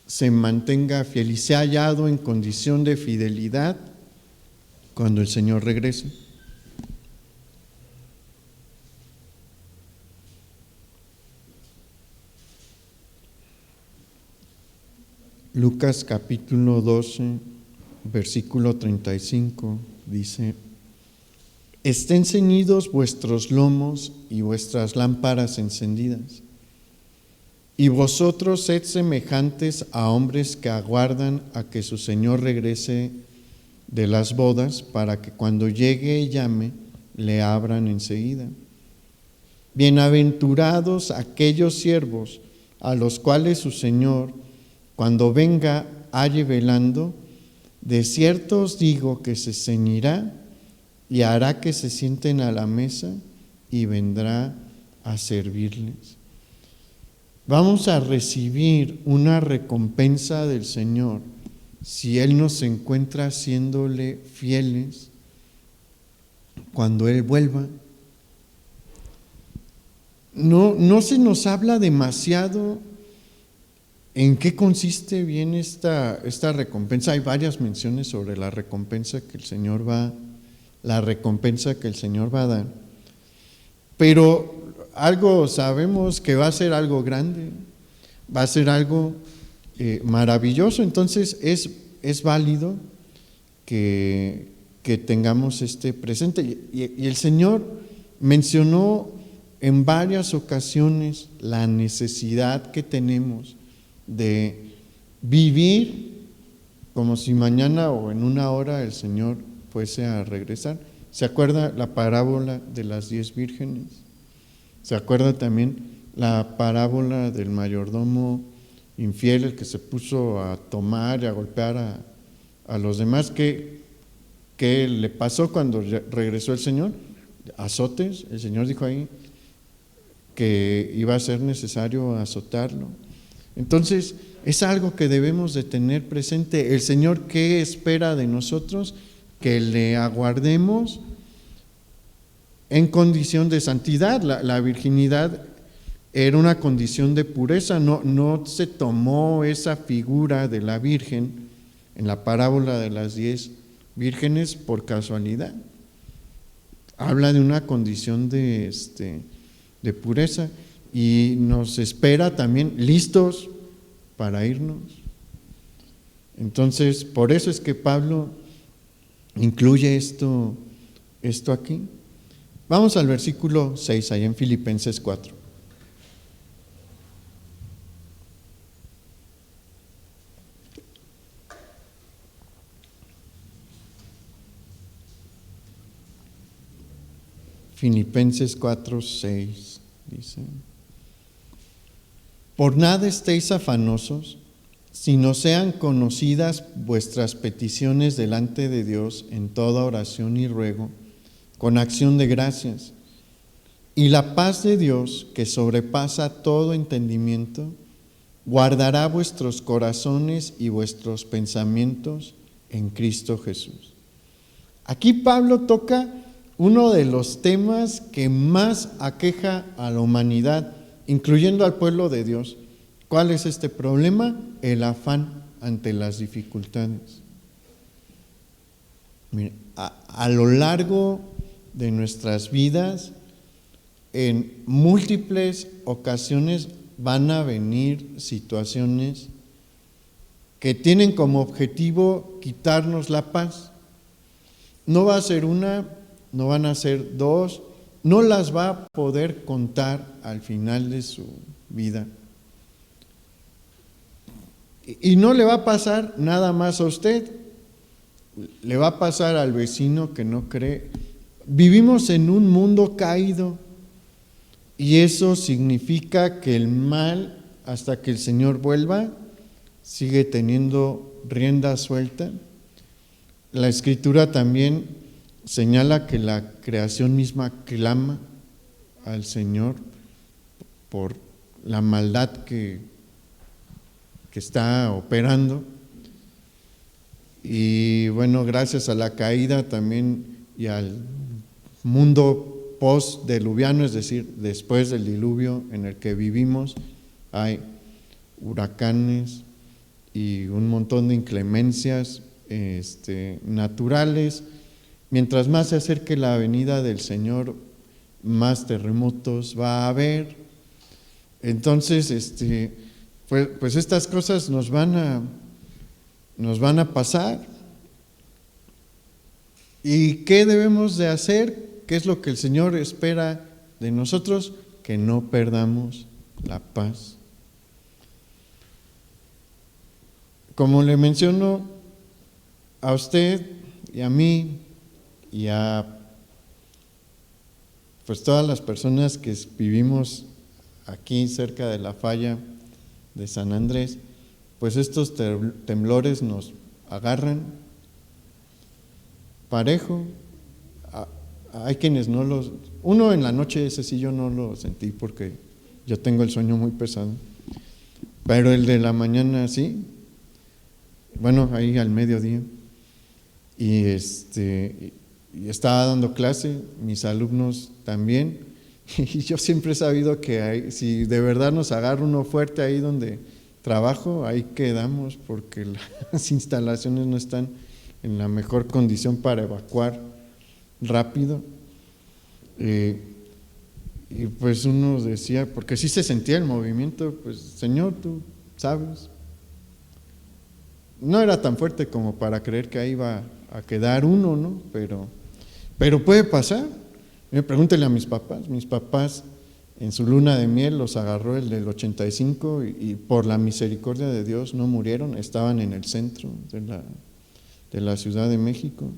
se mantenga fiel y sea hallado en condición de fidelidad cuando el Señor regrese. Lucas capítulo 12, versículo 35 dice: estén ceñidos vuestros lomos y vuestras lámparas encendidas, y vosotros sed semejantes a hombres que aguardan a que su Señor regrese de las bodas, para que cuando llegue y llame, le abran enseguida. Bienaventurados aquellos siervos a los cuales su Señor, cuando venga, halle velando. De cierto os digo que se ceñirá y hará que se sienten a la mesa y vendrá a servirles. Vamos a recibir una recompensa del Señor si Él nos encuentra haciéndole fieles cuando Él vuelva. No se nos habla demasiado en qué consiste bien esta recompensa. Hay varias menciones sobre la recompensa que el Señor va a dar. Pero algo sabemos que va a ser algo grande, va a ser algo maravilloso. Entonces es válido que tengamos presente. Y el Señor mencionó en varias ocasiones la necesidad que tenemos de vivir como si mañana o en una hora el Señor fuese a regresar. ¿Se acuerda la parábola de las 10 vírgenes? ¿Se acuerda también la parábola del mayordomo infiel, el que se puso a tomar y a golpear a los demás? ¿Qué le pasó cuando regresó el Señor? Azotes. El Señor dijo ahí que iba a ser necesario azotarlo. Entonces, es algo que debemos de tener presente. El Señor, ¿qué espera de nosotros? Que le aguardemos en condición de santidad. La virginidad era una condición de pureza, no se tomó esa figura de la Virgen en la parábola de las 10 vírgenes por casualidad. Habla de una condición de pureza y nos espera también listos para irnos. Entonces, por eso es que Pablo incluye esto aquí. Vamos al versículo 6, ahí en Filipenses 4. Filipenses 4, 6 dice: por nada estéis afanosos, sino sean conocidas vuestras peticiones delante de Dios en toda oración y ruego, con acción de gracias. Y la paz de Dios, que sobrepasa todo entendimiento, guardará vuestros corazones y vuestros pensamientos en Cristo Jesús. Aquí Pablo toca uno de los temas que más aqueja a la humanidad incluyendo al pueblo de Dios. ¿Cuál es este problema? El afán ante las dificultades. Mira, a lo largo de nuestras vidas, en múltiples ocasiones van a venir situaciones que tienen como objetivo quitarnos la paz. No va a ser una, no van a ser dos, no las va a poder contar al final de su vida. Y no le va a pasar nada más a usted, le va a pasar al vecino que no cree. Vivimos en un mundo caído y eso significa que el mal, hasta que el Señor vuelva, sigue teniendo rienda suelta. La Escritura también señala que la creación misma clama al Señor por la maldad que está operando. Y bueno, gracias a la caída también y al mundo post-diluviano, es decir, después del diluvio en el que vivimos, hay huracanes y un montón de inclemencias naturales. Mientras más se acerque la venida del Señor, más terremotos va a haber. Entonces, pues estas cosas nos van a pasar. ¿Y qué debemos de hacer? ¿Qué es lo que el Señor espera de nosotros? Que no perdamos la paz. Como le menciono a usted y a mí y a pues todas las personas que vivimos aquí cerca de la falla de San Andrés, pues estos temblores nos agarran parejo. Hay quienes no los... Uno en la noche, ese sí yo no lo sentí porque yo tengo el sueño muy pesado, pero el de la mañana sí, bueno, ahí al mediodía, y estaba dando clase, mis alumnos también, y yo siempre he sabido que si de verdad nos agarra uno fuerte ahí donde trabajo, ahí quedamos, porque las instalaciones no están en la mejor condición para evacuar rápido. Y pues uno decía, porque sí se sentía el movimiento, pues Señor, tú sabes. No era tan fuerte como para creer que ahí iba a quedar uno, ¿no? Pero puede pasar. Pregúntele a mis papás en su luna de miel los agarró el del 85 y por la misericordia de Dios no murieron, estaban en el centro de la Ciudad de México.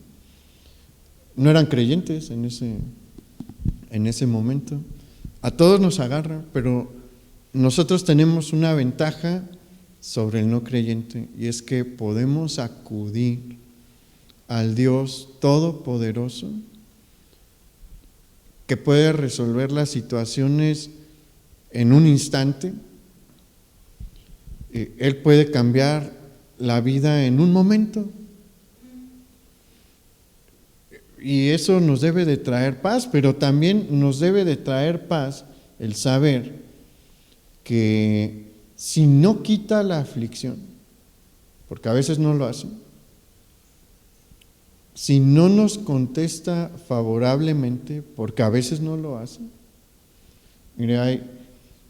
No eran creyentes en ese momento. A todos nos agarra, pero nosotros tenemos una ventaja sobre el no creyente, y es que podemos acudir al Dios Todopoderoso, que puede resolver las situaciones en un instante. Él puede cambiar la vida en un momento. Y eso nos debe de traer paz, pero también nos debe de traer paz el saber que si no quita la aflicción, porque a veces no lo hace, si no nos contesta favorablemente, porque a veces no lo hace. Mire,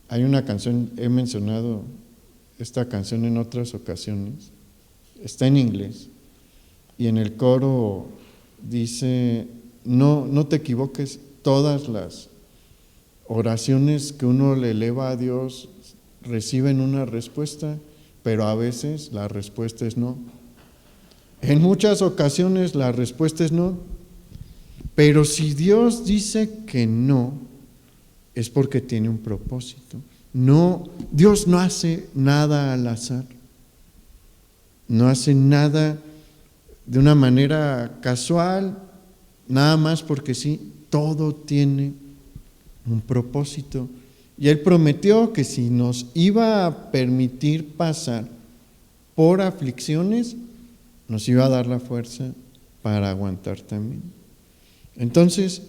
hay una canción, he mencionado esta canción en otras ocasiones, está en inglés, y en el coro dice, no te equivoques, todas las oraciones que uno le eleva a Dios reciben una respuesta, pero a veces la respuesta es no. En muchas ocasiones la respuesta es no, pero si Dios dice que no, es porque tiene un propósito. No, Dios no hace nada al azar, no hace nada de una manera casual, nada más porque sí, todo tiene un propósito. Y Él prometió que si nos iba a permitir pasar por aflicciones, nos iba a dar la fuerza para aguantar también. Entonces,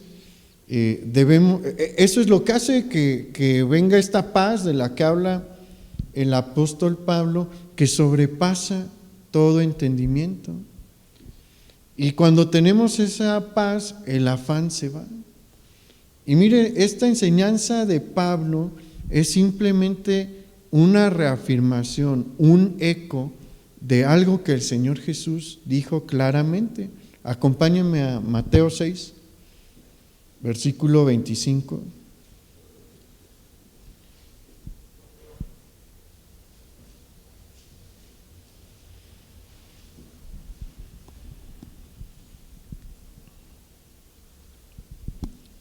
Eso es lo que hace que venga esta paz de la que habla el apóstol Pablo, que sobrepasa todo entendimiento. Y cuando tenemos esa paz, el afán se va. Y mire, esta enseñanza de Pablo es simplemente una reafirmación, un eco de algo que el Señor Jesús dijo claramente. Acompáñenme a Mateo 6, versículo 25.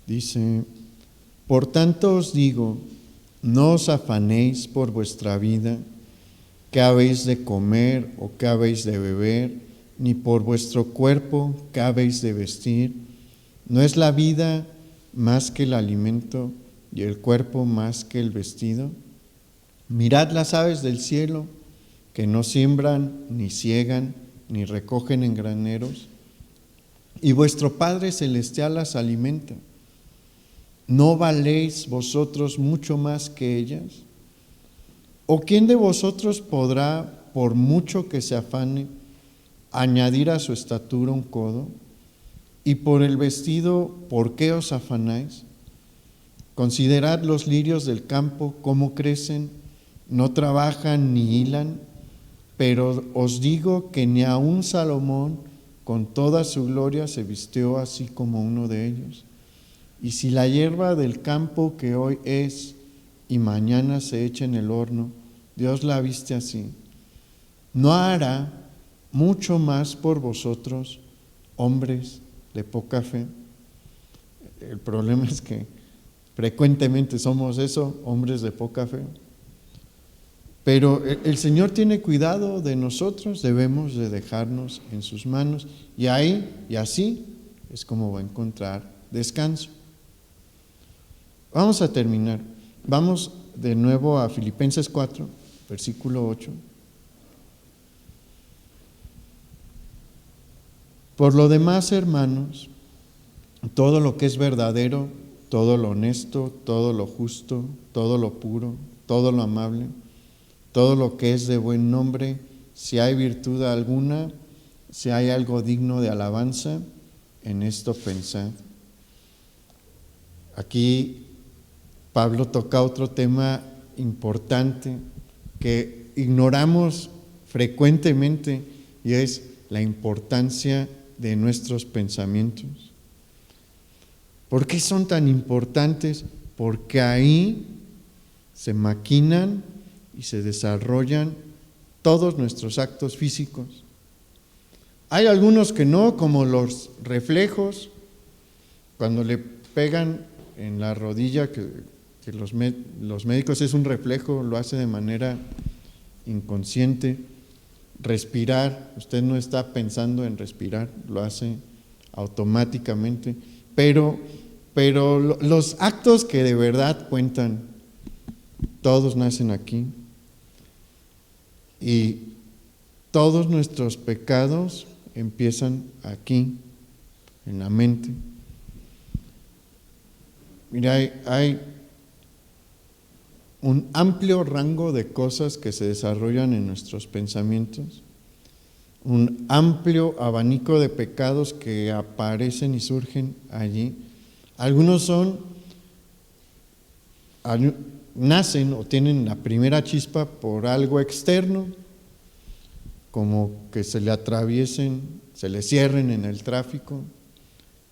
Dice: por tanto os digo, no os afanéis por vuestra vida, qué habéis de comer o qué habéis de beber, ni por vuestro cuerpo, qué habéis de vestir. ¿No es la vida más que el alimento y el cuerpo más que el vestido? Mirad las aves del cielo, que no siembran, ni siegan, ni recogen en graneros, y vuestro Padre Celestial las alimenta. ¿No valéis vosotros mucho más que ellas? ¿O quién de vosotros podrá, por mucho que se afane, añadir a su estatura un codo? Y por el vestido, ¿por qué os afanáis? Considerad los lirios del campo, cómo crecen, no trabajan ni hilan, pero os digo que ni aun Salomón, con toda su gloria, se vistió así como uno de ellos. Y si la hierba del campo que hoy es y mañana se echa en el horno, Dios la viste así, ¿no hará mucho más por vosotros, hombres de poca fe? El problema es que frecuentemente somos eso, hombres de poca fe. Pero el Señor tiene cuidado de nosotros, debemos de dejarnos en sus manos, y ahí y así es como va a encontrar descanso. Vamos a terminar. Vamos de nuevo a Filipenses 4, versículo 8. Por lo demás, hermanos, todo lo que es verdadero, todo lo honesto, todo lo justo, todo lo puro, todo lo amable, todo lo que es de buen nombre, si hay virtud alguna, si hay algo digno de alabanza, en esto pensad. Aquí Pablo toca otro tema importante que ignoramos frecuentemente, y es la importancia de nuestros pensamientos. ¿Por qué son tan importantes? Porque ahí se maquinan y se desarrollan todos nuestros actos físicos. Hay algunos que no, como los reflejos, cuando le pegan en la rodilla, que los médicos es un reflejo, lo hace de manera inconsciente. Respirar, usted no está pensando en respirar, lo hace automáticamente, pero los actos que de verdad cuentan, todos nacen aquí, y todos nuestros pecados empiezan aquí, en la mente. Mira, hay un amplio rango de cosas que se desarrollan en nuestros pensamientos, un amplio abanico de pecados que aparecen y surgen allí. Algunos nacen o tienen la primera chispa por algo externo, como que se le atraviesen, se le cierren en el tráfico,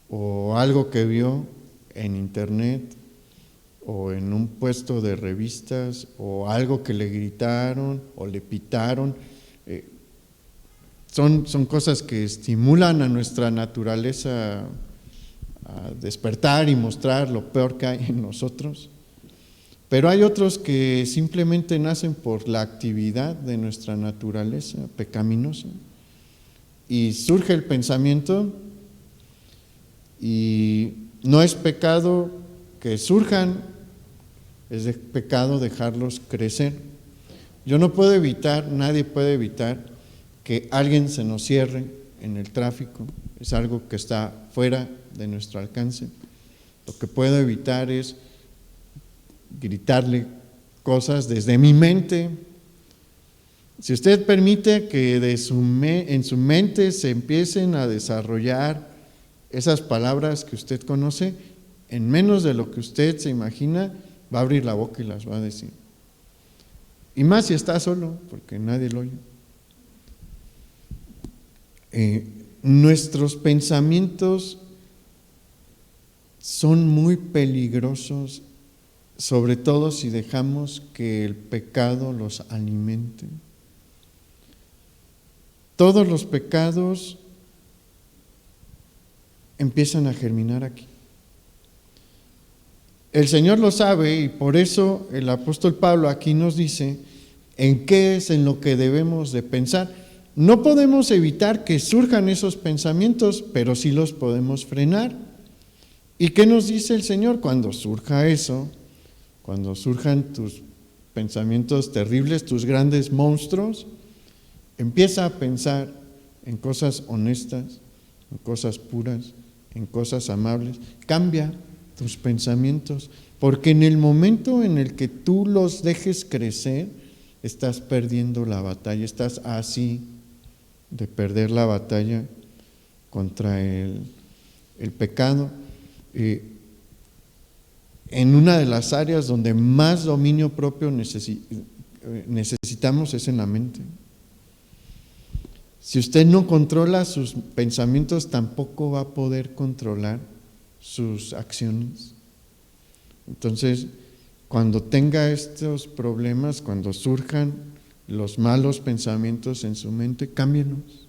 o algo que vio en internet, o en un puesto de revistas, o algo que le gritaron o le pitaron. Son cosas que estimulan a nuestra naturaleza a despertar y mostrar lo peor que hay en nosotros. Pero hay otros que simplemente nacen por la actividad de nuestra naturaleza pecaminosa. Y surge el pensamiento, y no es pecado que surjan, es de pecado dejarlos crecer. Yo no puedo evitar, nadie puede evitar que alguien se nos cierre en el tráfico, es algo que está fuera de nuestro alcance. Lo que puedo evitar es gritarle cosas desde mi mente. Si usted permite que en su mente se empiecen a desarrollar esas palabras que usted conoce, en menos de lo que usted se imagina, va a abrir la boca y las va a decir. Y más si está solo, porque nadie lo oye. Nuestros pensamientos son muy peligrosos, sobre todo si dejamos que el pecado los alimente. Todos los pecados empiezan a germinar aquí. El Señor lo sabe y por eso el apóstol Pablo aquí nos dice en qué es en lo que debemos de pensar. No podemos evitar que surjan esos pensamientos, pero sí los podemos frenar. ¿Y qué nos dice el Señor? Cuando surja eso, cuando surjan tus pensamientos terribles, tus grandes monstruos, empieza a pensar en cosas honestas, en cosas puras, en cosas amables. Cambia tus pensamientos, porque en el momento en el que tú los dejes crecer, estás perdiendo la batalla, estás así de perder la batalla contra el pecado. En una de las áreas donde más dominio propio necesitamos es en la mente. Si usted no controla sus pensamientos, tampoco va a poder controlar sus acciones. Entonces, cuando tenga estos problemas, cuando surjan los malos pensamientos en su mente, cámbienos.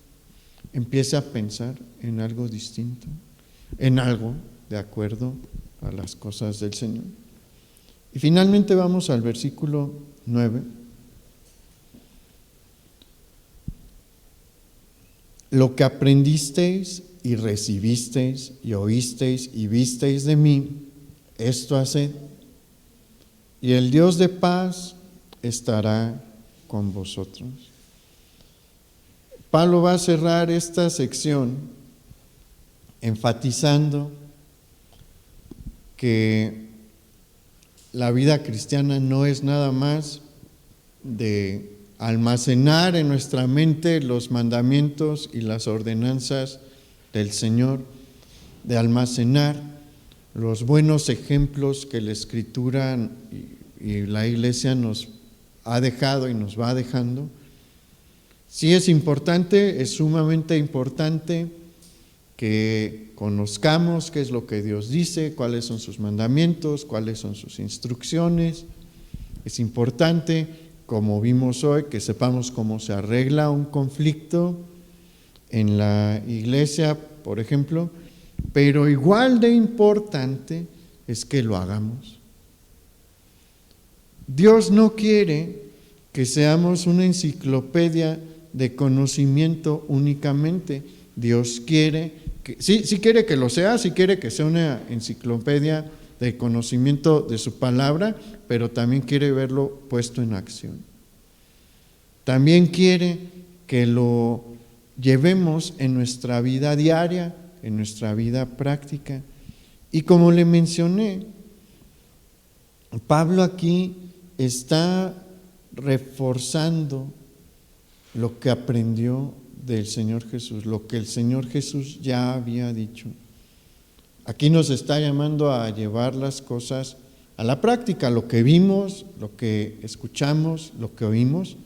Empiece a pensar en algo distinto, en algo de acuerdo a las cosas del Señor. Y finalmente vamos al versículo 9. Lo que aprendisteis y recibisteis y oísteis y visteis de mí, esto haced, y el Dios de paz estará con vosotros. Pablo va a cerrar esta sección enfatizando que la vida cristiana no es nada más de almacenar en nuestra mente los mandamientos y las ordenanzas del Señor, de almacenar los buenos ejemplos que la Escritura y la Iglesia nos ha dejado y nos va dejando. Sí es importante, es sumamente importante que conozcamos qué es lo que Dios dice, cuáles son sus mandamientos, cuáles son sus instrucciones. Es importante, como vimos hoy, que sepamos cómo se arregla un conflicto en la iglesia, por ejemplo, pero igual de importante es que lo hagamos. Dios no quiere que seamos una enciclopedia de conocimiento únicamente. Dios quiere que, sí quiere que lo sea, sí quiere que sea una enciclopedia de conocimiento de su palabra, pero también quiere verlo puesto en acción. También quiere que lo llevemos en nuestra vida diaria, en nuestra vida práctica. Y como le mencioné, Pablo aquí está reforzando lo que aprendió del Señor Jesús, lo que el Señor Jesús ya había dicho. Aquí nos está llamando a llevar las cosas a la práctica, lo que vimos, lo que escuchamos, lo que oímos.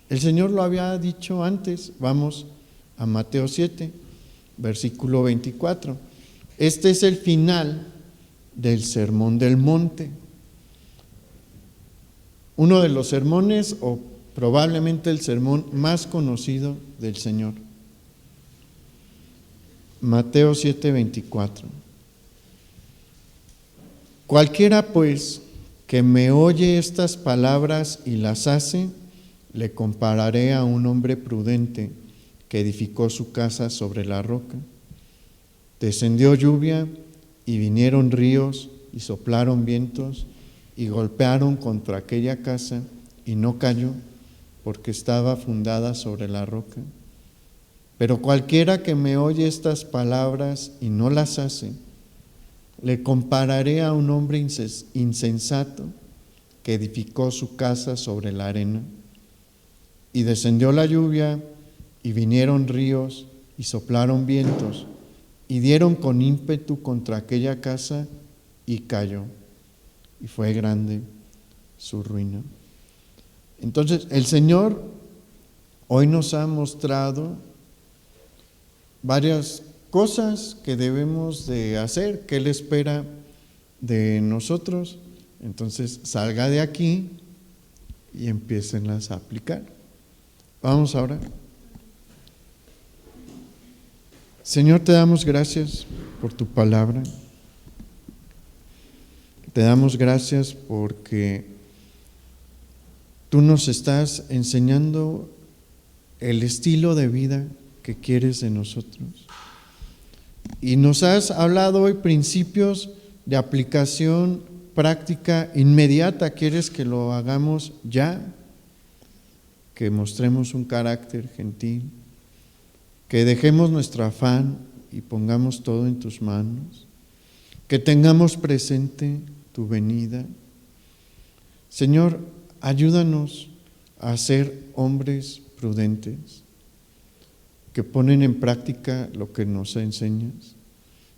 El Señor lo había dicho antes. Vamos a Mateo 7, versículo 24. Este es el final del Sermón del Monte. Uno de los sermones, o probablemente el sermón más conocido del Señor. Mateo 7, 24. Cualquiera pues que me oye estas palabras y las hace, le compararé a un hombre prudente que edificó su casa sobre la roca. Descendió lluvia y vinieron ríos y soplaron vientos y golpearon contra aquella casa y no cayó porque estaba fundada sobre la roca. Pero cualquiera que me oye estas palabras y no las hace, le compararé a un hombre insensato que edificó su casa sobre la arena. Y descendió la lluvia, y vinieron ríos, y soplaron vientos, y dieron con ímpetu contra aquella casa, y cayó. Y fue grande su ruina. Entonces, el Señor hoy nos ha mostrado varias cosas que debemos de hacer, que Él espera de nosotros. Entonces, salga de aquí y empiécenlas a aplicar. Vamos ahora. Señor, te damos gracias por tu palabra. Te damos gracias porque tú nos estás enseñando el estilo de vida que quieres de nosotros. Y nos has hablado hoy principios de aplicación práctica inmediata. ¿Quieres que lo hagamos ya? Que mostremos un carácter gentil, que dejemos nuestro afán y pongamos todo en tus manos, que tengamos presente tu venida. Señor, ayúdanos a ser hombres prudentes, que ponen en práctica lo que nos enseñas,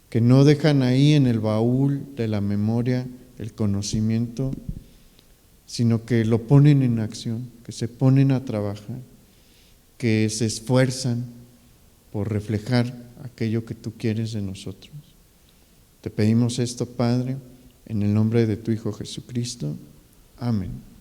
que no dejan ahí en el baúl de la memoria el conocimiento, sino que lo ponen en acción, que se ponen a trabajar, que se esfuerzan por reflejar aquello que tú quieres de nosotros. Te pedimos esto, Padre, en el nombre de tu Hijo Jesucristo. Amén.